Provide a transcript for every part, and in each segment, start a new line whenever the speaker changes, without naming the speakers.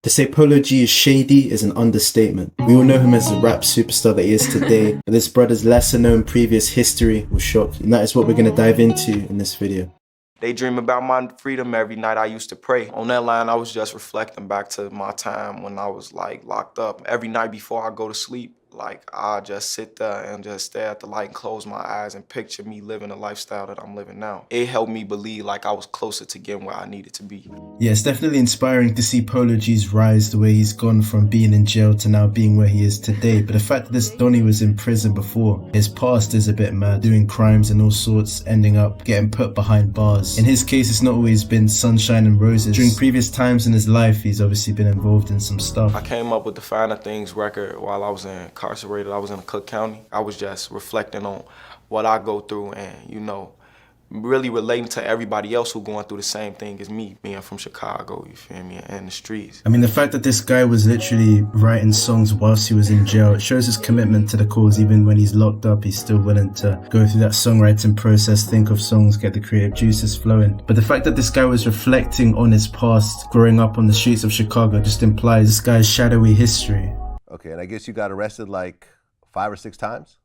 To say Polo G is shady is an understatement. We all know him as the rap superstar that he is today, but this brother's lesser known previous history will shock you, and that is what we're going to dive into in this video.
They dream about my freedom every night I used to pray. On that line, I was just reflecting back to my time when I was like locked up. Every night before I go to sleep, like I just sit there and just stare at the light and close my eyes and picture me living the lifestyle that I'm living now. It helped me believe like I was closer to getting where I needed to be.
Yeah, it's definitely inspiring to see Polo G's rise, the way he's gone from being in jail to now being where he is today. But the fact that this Donnie was in prison before, his past is a bit mad, doing crimes and all sorts, ending up getting put behind bars. In his case, it's not always been sunshine and roses. During previous times in his life, he's obviously been involved in some stuff.
I came up with the Finer Things record while I was incarcerated. I was in Cook County. I was just reflecting on what I go through and, you know, really relating to everybody else who going through the same thing as me, being from Chicago, you feel me, and the streets.
I mean, the fact that this guy was literally writing songs whilst he was in jail, it shows his commitment to the cause. Even when he's locked up, he's still willing to go through that songwriting process, think of songs, get the creative juices flowing. But the fact that this guy was reflecting on his past, growing up on the streets of Chicago, just implies this guy's shadowy history.
Okay, and I guess you got arrested like 5 or 6 times?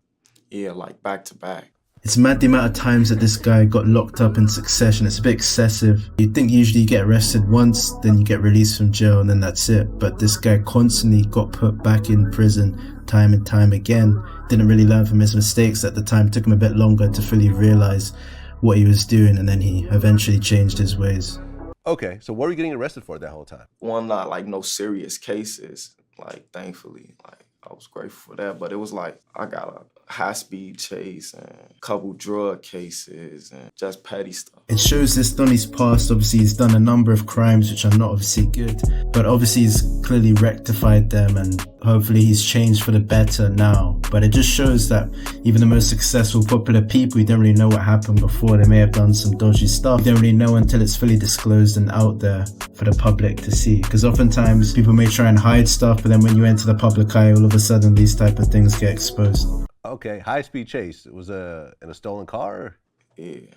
Yeah, like back to back.
It's mad the amount of times that this guy got locked up in succession. It's a bit excessive. You'd think usually you get arrested once, then you get released from jail, and then that's it. But this guy constantly got put back in prison time and time again. Didn't really learn from his mistakes at the time. Took him a bit longer to fully realize what he was doing, and then he eventually changed his ways.
Okay, so what were you getting arrested for that whole time?
One, not like no serious cases, like thankfully, like I was grateful for that, but it was like I got a high-speed chase and a couple drug cases and just petty stuff.
It shows this Donnie's past. Obviously, he's done a number of crimes which are not obviously good, but obviously he's clearly rectified them and hopefully he's changed for the better now. But it just shows that even the most successful, popular people, you don't really know what happened before. They may have done some dodgy stuff. You don't really know until it's fully disclosed and out there for the public to see. Because oftentimes people may try and hide stuff, but then when you enter the public eye, all of a sudden these type of things get exposed.
Okay, high-speed chase. It was in a stolen car?
Yeah.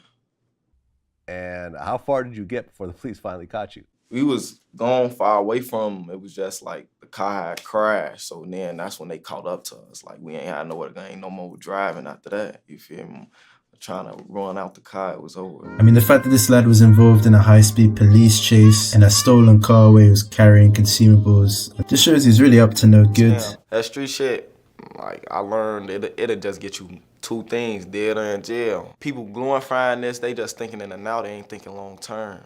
And how far did you get before the police finally caught you?
We was gone far away from them. It was just like the car had crashed. So then that's when they caught up to us. Like we ain't had nowhere to go, ain't no more driving after that. You feel me? Trying to run out the car, it was over.
I mean, the fact that this lad was involved in a high-speed police chase in a stolen car where he was carrying consumables, it just shows he's really up to no good.
Damn, that street shit, like I learned it'll just get you 2 things, dead or in jail. People glorifying this, they just thinking in the now, they ain't thinking long term.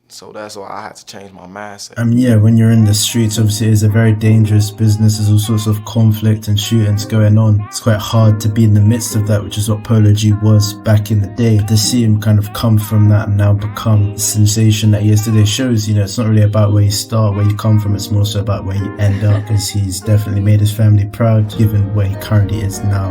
So that's why I had to change my mindset.
I mean, yeah, when you're in the streets, obviously it's a very dangerous business. There's all sorts of conflict and shootings going on. It's quite hard to be in the midst of that, which is what Polo G was back in the day. To see him kind of come from that and now become the sensation that he is today shows, you know, it's not really about where you start, where you come from. It's more so about where you end up, because he's definitely made his family proud, given where he currently is now.